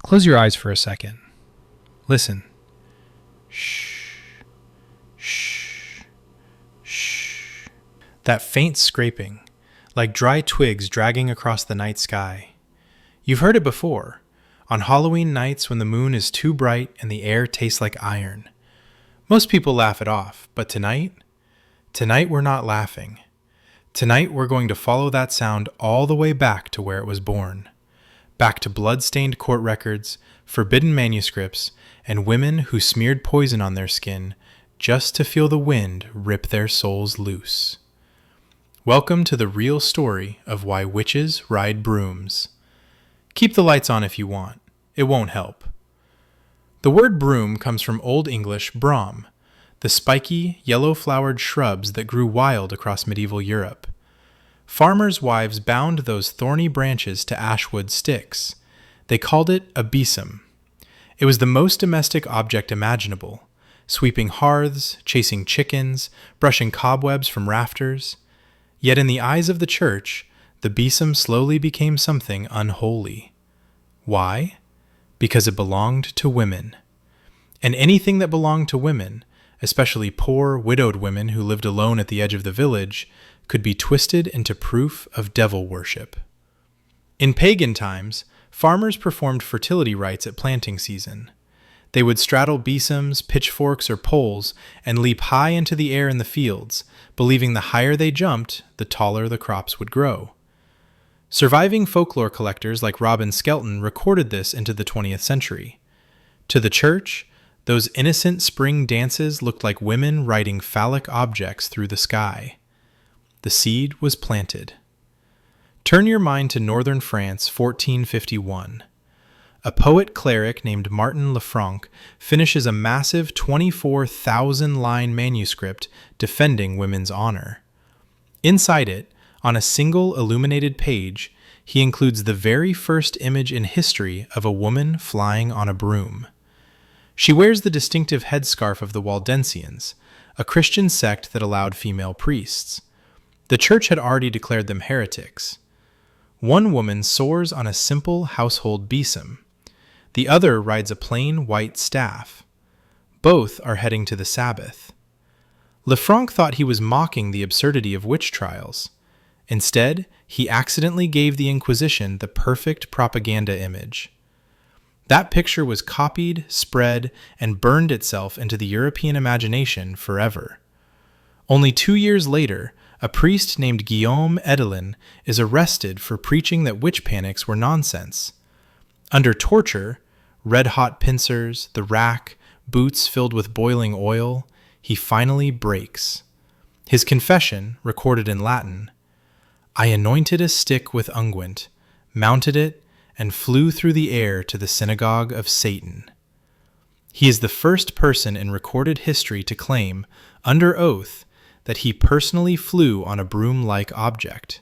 Close your eyes for a second. Listen. Shh. Shh. Shh. That faint scraping, like dry twigs dragging across the night sky. You've heard it before, on Halloween nights when the moon is too bright and the air tastes like iron. Most people laugh it off, but tonight we're not laughing. Tonight we're going to follow that sound all the way back to where it was born. Back to blood-stained court records, forbidden manuscripts, and women who smeared poison on their skin just to feel the wind rip their souls loose. Welcome to the real story of why witches ride brooms. Keep the lights on if you want. It won't help. The word broom comes from Old English brom, the spiky, yellow-flowered shrubs that grew wild across medieval Europe. Farmers' wives bound those thorny branches to ashwood sticks. They called it a besom. It was the most domestic object imaginable, sweeping hearths, chasing chickens, brushing cobwebs from rafters. Yet in the eyes of the church, the besom slowly became something unholy. Why? Because it belonged to women. And anything that belonged to women, especially poor, widowed women who lived alone at the edge of the village, could be twisted into proof of devil worship. In pagan times, farmers performed fertility rites at planting season. They would straddle besoms, pitchforks, or poles and leap high into the air in the fields, believing the higher they jumped, the taller the crops would grow. Surviving folklore collectors like Robin Skelton recorded this into the 20th century. To the church, those innocent spring dances looked like women riding phallic objects through the sky. The seed was planted. Turn your mind to northern France, 1451. A poet-cleric named Martin Lefranc finishes a massive 24,000-line manuscript defending women's honor. Inside it, on a single illuminated page, he includes the very first image in history of a woman flying on a broom. She wears the distinctive headscarf of the Waldensians, a Christian sect that allowed female priests. The church had already declared them heretics. One woman soars on a simple household besom. The other rides a plain white staff. Both are heading to the Sabbath. Lefranc thought he was mocking the absurdity of witch trials. Instead, he accidentally gave the Inquisition the perfect propaganda image. That picture was copied, spread, and burned itself into the European imagination forever. Only 2 years later, a priest named Guillaume Edelin is arrested for preaching that witch panics were nonsense. Under torture, red-hot pincers, the rack, boots filled with boiling oil, he finally breaks. His confession, recorded in Latin, "I anointed a stick with unguent, mounted it, and flew through the air to the synagogue of Satan." He is the first person in recorded history to claim, under oath, that he personally flew on a broom-like object.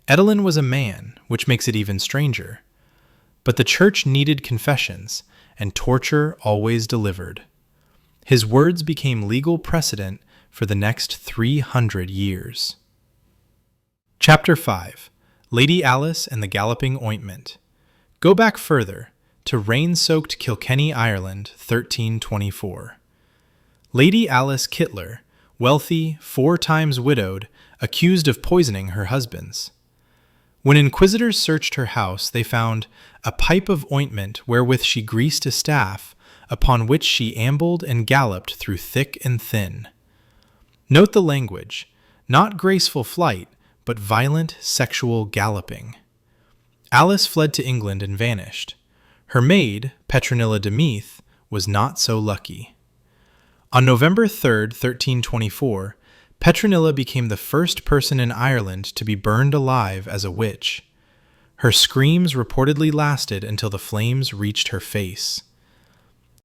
Edelin was a man, which makes it even stranger. But the church needed confessions, and torture always delivered. His words became legal precedent for the next 300 years. Chapter 5. Lady Alice and the Galloping Ointment. Go back further, to rain-soaked Kilkenny, Ireland, 1324. Lady Alice Kittler, wealthy, 4 times widowed, accused of poisoning her husbands. When inquisitors searched her house, they found a pipe of ointment wherewith she greased a staff, upon which she ambled and galloped through thick and thin. Note the language, not graceful flight, but violent sexual galloping. Alice fled to England and vanished. Her maid, Petronilla de Meath, was not so lucky. On November 3, 1324, Petronilla became the first person in Ireland to be burned alive as a witch. Her screams reportedly lasted until the flames reached her face.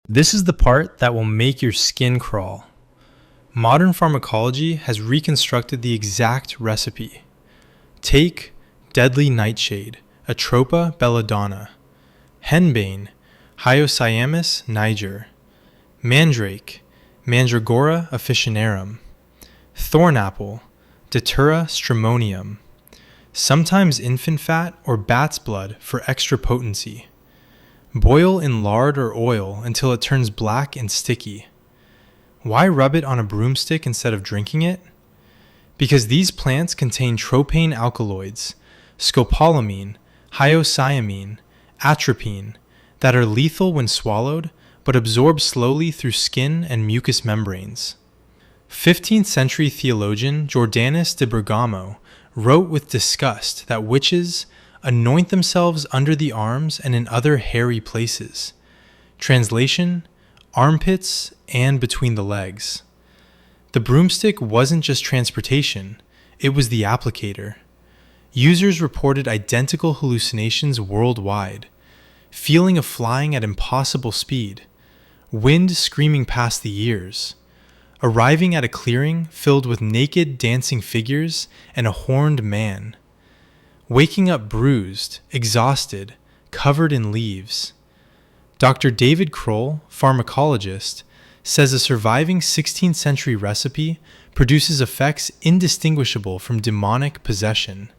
This is the part that will make your skin crawl. Modern pharmacology has reconstructed the exact recipe. Take deadly nightshade, Atropa belladonna, henbane, Hyoscyamus niger, mandrake, Mandragora officinarum, thornapple, Datura stramonium, sometimes infant fat or bat's blood for extra potency, Boil in lard or oil until it turns black and sticky. Why rub it on a broomstick instead of drinking it? Because these plants contain tropane alkaloids, scopolamine, hyoscyamine, atropine, that are lethal when swallowed, but absorb slowly through skin and mucous membranes. 15th century theologian Jordanus de Bergamo wrote with disgust that witches anoint themselves under the arms and in other hairy places. Translation: armpits and between the legs. The broomstick wasn't just transportation, it was the applicator. Users reported identical hallucinations worldwide: feeling of flying at impossible speed, wind screaming past the ears, arriving at a clearing filled with naked dancing figures and a horned man, waking up bruised, exhausted, covered in leaves. Dr. David Kroll, pharmacologist, says a surviving 16th century recipe produces effects indistinguishable from demonic possession.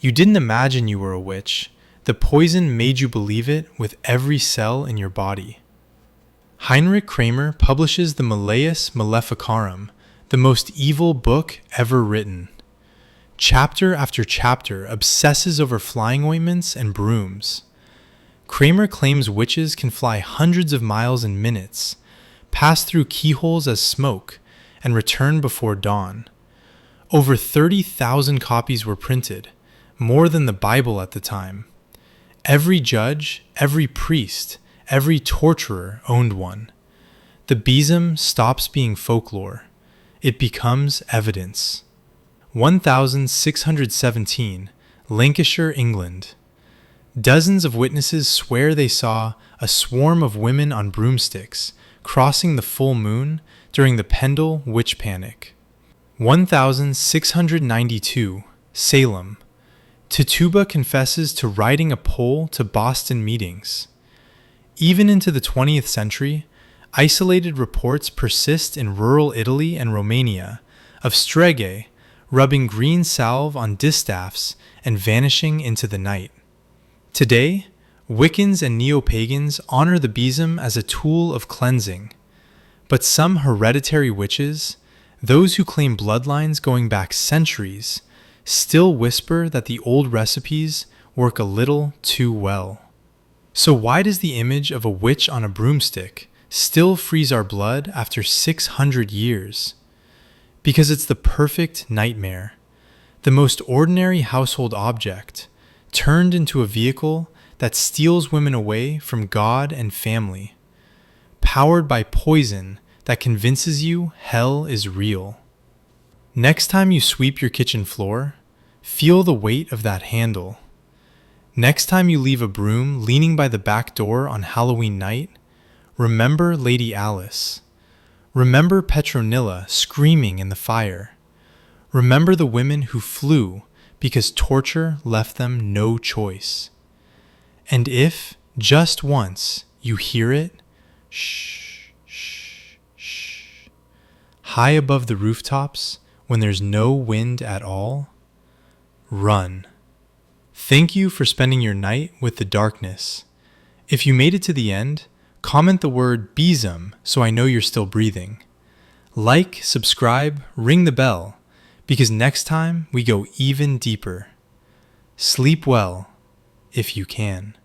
You didn't imagine you were a witch. The poison made you believe it with every cell in your body. Heinrich Kramer publishes the Malleus Maleficarum, the most evil book ever written. Chapter after chapter obsesses over flying ointments and brooms. Kramer claims witches can fly hundreds of miles in minutes, pass through keyholes as smoke, and return before dawn. Over 30,000 copies were printed, more than the Bible at the time. Every judge, every priest, every torturer owned one. The besom stops being folklore. It becomes evidence. 1617, Lancashire, England. Dozens of witnesses swear they saw a swarm of women on broomsticks crossing the full moon during the Pendle witch panic. 1692, Salem. Tituba confesses to riding a pole to Boston meetings. Even into the 20th century, isolated reports persist in rural Italy and Romania of streghe rubbing green salve on distaffs and vanishing into the night. Today, Wiccans and neo-pagans honor the besom as a tool of cleansing, but some hereditary witches, those who claim bloodlines going back centuries, still whisper that the old recipes work a little too well. So why does the image of a witch on a broomstick still freeze our blood after 600 years? Because it's the perfect nightmare, the most ordinary household object, turned into a vehicle that steals women away from God and family, powered by poison that convinces you hell is real. Next time you sweep your kitchen floor, feel the weight of that handle. Next time you leave a broom leaning by the back door on Halloween night, remember Lady Alice. Remember Petronilla screaming in the fire. Remember the women who flew because torture left them no choice. And if, just once, you hear it, shh, shh, shh, high above the rooftops when there's no wind at all, run. Thank you for spending your night with the darkness. If you made it to the end, comment the word besom so I know you're still breathing. Like, subscribe, ring the bell, because next time we go even deeper. Sleep well, if you can.